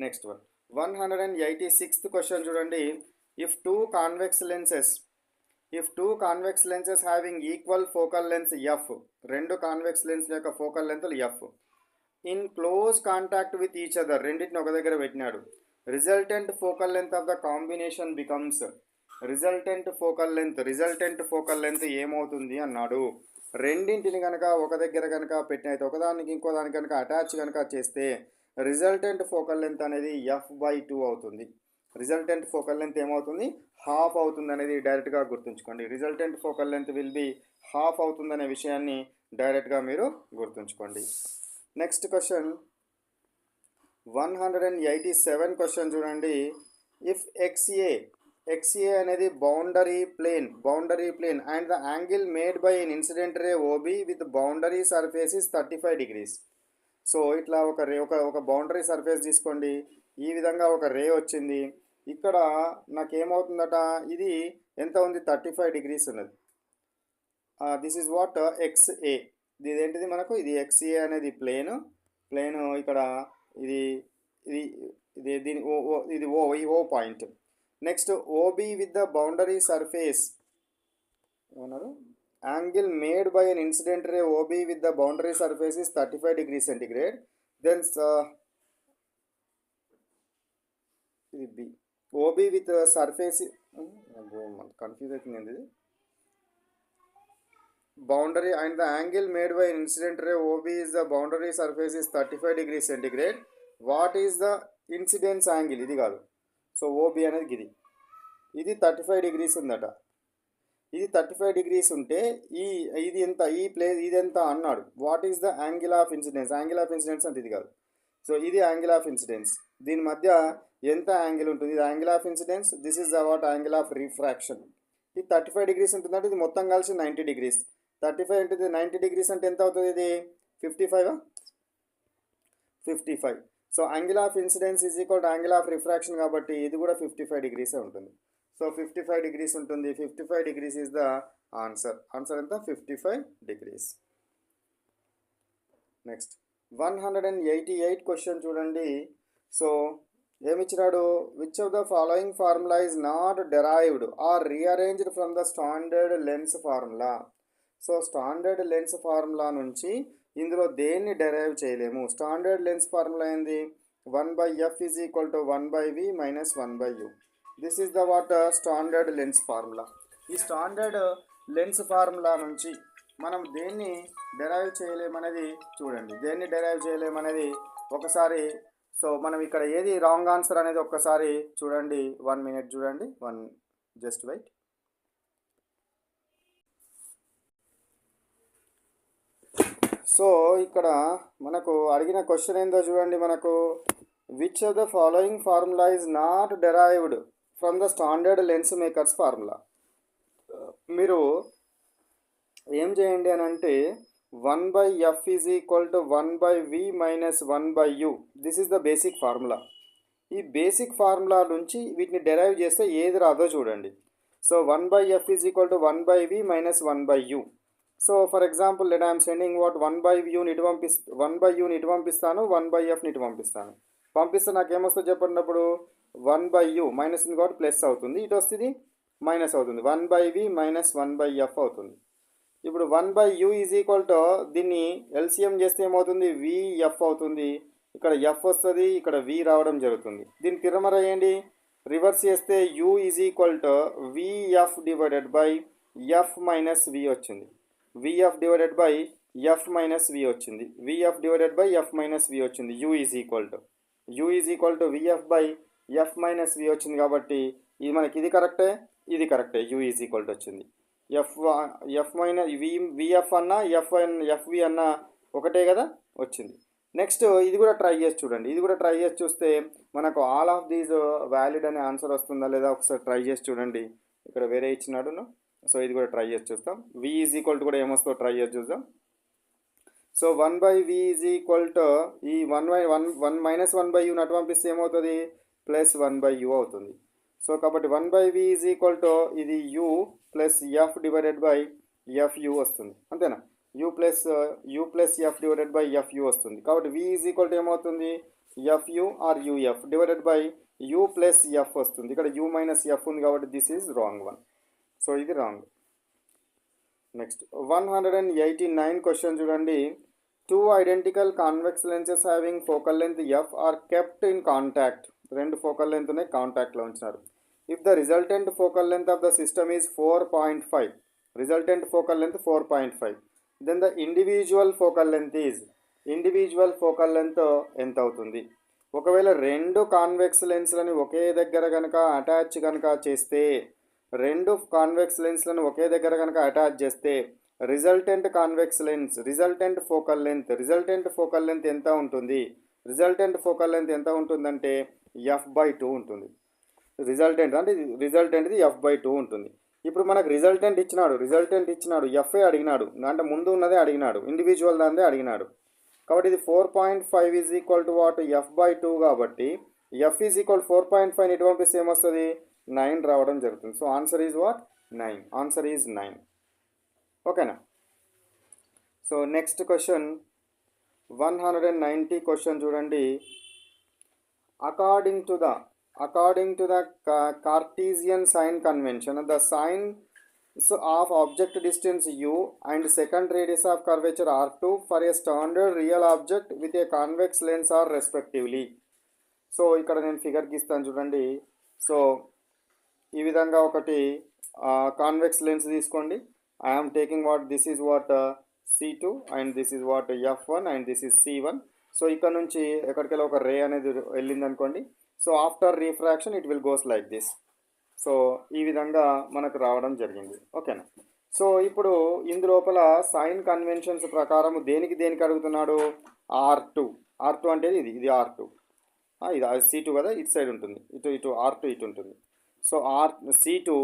Next one 186th question చూడండి. If two convex lenses having equal focal length F, రెండు convex lens యొక్క focal లెంత్లు F, in close contact with each other, రెండింటిని ఒక దగ్గర పెట్టినాడు. Resultant focal length of the combination becomes, resultant focal length ఏమవుతుంది అన్నాడు. రెండింటిని కనుక ఒక దగ్గర కనుక పెట్టినైతే, ఒకదానికి ఇంకో దానికి కనుక అటాచ్ కనుక చేస్తే రిజల్టెంట్ ఫోకల్ లెంత్ అనేది f/2 అవుతుంది. రిజల్టెంట్ ఫోకల్ లెంత్ ఏమవుతుంది, హాఫ్ అవుతుంది అనేది డైరెక్ట్గా గుర్తుంచుకోండి. Resultant focal length will be half అవుతుందనే విషయాన్ని డైరెక్ట్గా మీరు గుర్తుంచుకోండి. నెక్స్ట్ క్వశ్చన్ 187 క్వశ్చన్ చూడండి. ఇఫ్ XA అనేది boundary plane and the angle made by an incident ray OB with boundary surface is 35 degrees. So ఇట్లా ఒక బౌండరీ సర్ఫేస్ తీసుకోండి. ఈ విధంగా ఒక రే వచ్చింది. ఇక్కడ నాకేమవుతుందట, ఇది ఎంత ఉంది, 35 degrees ఉన్నది. This is what XA. ఇది ఏంటిది మనకు, ఇది XA అనేది ప్లేన్ ఇక్కడ ఇది దీని ఇది O point. Next OB with the boundary surface ఏమన్నారు, angle made by an incident ray OB with the boundary surface is 35 degrees centigrade. Then ఇది B. OB with surface, confuse అవుతుంది, ఇది boundary and the angle made by an incident ray OB is the boundary surface is 35 degrees centigrade. What is the incidence angle? ఇది కాదు. So OB అనేది ఇది 35 degrees ఉందట. ఇది 35 degrees ఉంటే ఇది ఎంత, ఈ ప్లేస్ ఇది ఎంత అన్నాడు. What is the angle of incidence అంటే ఇది కాదు. సో ఇది యాంగిల్ ఆఫ్ ఇన్సిడెన్స్. దీని మధ్య ఎంత యాంగిల్ ఉంటుంది, ఇది angle of incidence. This is what angle of refraction. ఇది 35 degrees ఉంటుందంటే ఇది మొత్తం కలిసి 90 degrees. 35 అంటే 90 degrees అంటే ఎంత అవుతుంది, ఇది 55. So angle of incidence is equal to angle of refraction, కాబట్టి ఇది కూడా 55 degrees ఉంటుంది. సో 55 degrees ఉంటుంది. 55 degrees ఈజ్ ద ఆన్సర్. ఎంత, 55 degrees. నెక్స్ట్ 188 క్వశ్చన్ చూడండి. సో ఏమిచ్చినాడు, which of the following formula is not derived or rearranged from the standard lens formula. So standard lens formula నుంచి ఇందులో దేన్ని డెరైవ్ చేయలేము. Standard lens formula ఏంది, 1/f is equal to 1/v minus 1/u. This is the what standard lens formula. ఈ standard lens formula నుంచి మనం దేన్ని derive చేయలేమనేది చూడండి. దేన్ని డెరైవ్ చేయలేమనేది ఒకసారి, సో మనం ఇక్కడ ఏది రాంగ్ ఆన్సర్ అనేది ఒక్కసారి చూడండి. 1 minute చూడండి, జస్ట్ వెయిట్. సో ఇక్కడ మనకు అడిగిన క్వశ్చన్ ఏందో చూడండి. మనకు which of the following formula is not derived from the standard lens makers formula. మీరు ఏం చేయండి అని అంటే 1/f is equal to 1/v minus 1/u. This is the basic formula. ఈ బేసిక్ ఫార్ములా నుంచి వీటిని డెరైవ్ చేస్తే ఏది రాదో చూడండి. So 1/f is equal to 1/v minus 1/u. So for example let I'm sending what 1/uని ఇటు పంపిస్తాను, 1/fని ఇటు పంపిస్తే నాకు ఏమొస్తుందో చెప్పినప్పుడు 1/u మైనస్ ఉంది కాబట్టి ప్లస్ అవుతుంది, ఇటు వస్తుంది మైనస్ అవుతుంది, 1/v మైనస్ 1/f అవుతుంది. ఇప్పుడు 1/u ఈజ్ ఈక్వల్ టు దీన్ని LCM చేస్తే ఏమవుతుంది, vf అవుతుంది. ఇక్కడ f వస్తుంది, ఇక్కడ v రావడం జరుగుతుంది. దీన్ని తిరమరేయండి, రివర్స్ చేస్తే u is equal to vf divided by f minus v వచ్చింది. vf divided by f minus v వచ్చింది. u is equal to vf by f minus v వచ్చింది. కాబట్టి ఇది మనకి ఇది కరెక్టే, u ఈజ్ ఈక్వల్ టు వచ్చింది. f మైనస్ vf అన్న fv అన్న ఒకటే కదా వచ్చింది. నెక్స్ట్ ఇది కూడా ట్రై చేసి చూడండి. చూస్తే మనకు ఆల్ ఆఫ్ దీస్ వ్యాలిడ్ అనే ఆన్సర్ వస్తుందా లేదా ఒకసారి ట్రై చేసి చూడండి. ఇక్కడ వేరే ఇచ్చినాడు. సో ఇది కూడా ట్రై చేసి చూస్తాం. v ఈజ్ ఈక్వల్ టు కూడా ఏమొస్తుందో ట్రై చేసి చూద్దాం. So 1/v is equal to ఈ 1 మైనస్ 1/u అటు పంపిస్తే ఏమవుతుంది, ప్లస్ 1/u అవుతుంది. సో కాబట్టి 1/v ఈజ్ ఈక్వల్ టు ఇది u plus f divided by fu వస్తుంది, అంతేనా. u plus f divided by fu వస్తుంది. కాబట్టి v ఈజ్ ఈక్వల్ టు ఏమవుతుంది, F U or U F divided by U plus F వస్తుంది. ఇక్కడ యూ మైనస్ ఎఫ్ ఉంది కాబట్టి this is wrong one. So ఇది రాంగ్. నెక్స్ట్ 189 క్వశ్చన్ చూడండి. Two identical convex lenses having focal length F are kept in contact. రెండు focal length ఉన్నాయి, కాంటాక్ట్లో ఉంచినారు. If the resultant focal length of the system is 4.5, resultant focal length 4.5, then the individual focal length is, individual focal length ఎంత అవుతుంది? ఒకవేళ రెండు convex లెన్స్లని ఒకే దగ్గర కనుక అటాచ్ కనుక చేస్తే, రెండు కాన్వెక్స్ లెన్స్లను ఒకే దగ్గర కనుక అటాచ్ చేస్తే resultant convex lens, resultant focal length ఎంత ఉంటుంది? రిజల్టెంట్ ఫోకల్ లెంత్ ఎంత ఉంటుందంటే f/2 ఉంటుంది. రిజల్టెంట్ అంటే రిజల్టెంట్ది f/2 ఉంటుంది. ఇప్పుడు మనకు రిజల్టెంట్ ఇచ్చినాడు, ఎఫ్ఏ అడిగినాడు, అంటే ముందు ఉన్నదే అడిగినాడు, ఇండివిజువల్ దాందే అడిగినాడు. కాబట్టి ఇది 4.5 is equal to what, f/2 కాబట్టి f ఈజ్ ఈక్వల్ 4.5 ఇటు పంపిస్తే ఏమొస్తుంది? 9 రావడం జరుగుతుంది. So answer is what? 9. Answer is 9. ఓకేనా? సో నెక్స్ట్ క్వశ్చన్ 190 క్వశ్చన్ చూడండి. According to the Cartesian sign convention, the sines of object distance u and second radius of curvature r2 for a standard real object with a convex lens are respectively. So ఇక్కడ నేను figure గీస్తాను చూడండి. So ఈ విధంగా ఒకటి convex lens తీసుకోండి. I am taking what, this is what C2 and this is what F1 and this is C1. So ఇక్కడ నుంచి ఎక్కడికెళ్ళి ఒక రే అనేది వెళ్ళింది అనుకోండి. So after refraction it will goes like this. So ఈ విధంగా మనకు రావడం జరిగింది. ఓకేనా? సో ఇప్పుడు ఇందులోపల సైన్ కన్వెన్షన్స్ ప్రకారం దేనికి అడుగుతున్నాడు? R2 అంటే ఇది R2, ఇది C2 కదా, ఇటు సైడ్ ఉంటుంది, ఇటు R2 ఇటు ఉంటుంది. సో C2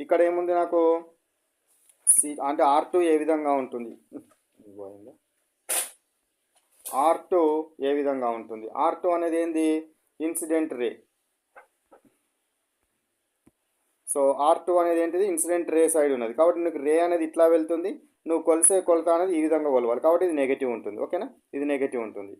ఇక్కడ ఏముంది నాకు, అంటే R2 ఏ విధంగా ఉంటుంది? R2 ఏ విధంగా ఉంటుంది? R2 అనేది ఏంది? Incident ray. సో R2 అనేది ఏంటిది? ఇన్సిడెంట్ రే సైడ్ ఉన్నది. కాబట్టి నీకు రే అనేది ఇట్లా వెళ్తుంది, నువ్వు కొలిసే కొలత అనేది ఈ విధంగా కొలవాలి. కాబట్టి ఇది నెగటివ్ ఉంటుంది. ఓకేనా? ఇది నెగటివ్ ఉంటుంది.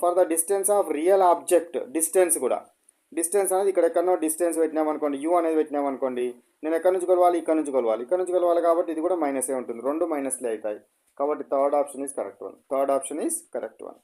For the distance of real object, distance అనేది ఇక్కడ ఎక్కడో డిస్టెన్స్ పెట్టినామనుకోండి, యూ అనేది పెట్టినామనుకోండి, నేను ఎక్కడి నుంచి కొలవాలి? ఇక్కడ నుంచి కొలవాలి. కాబట్టి ఇది కూడా మైనసే ఉంటుంది, రెండు మైనస్లే అవుతాయి. కాబట్టి third option is correct one.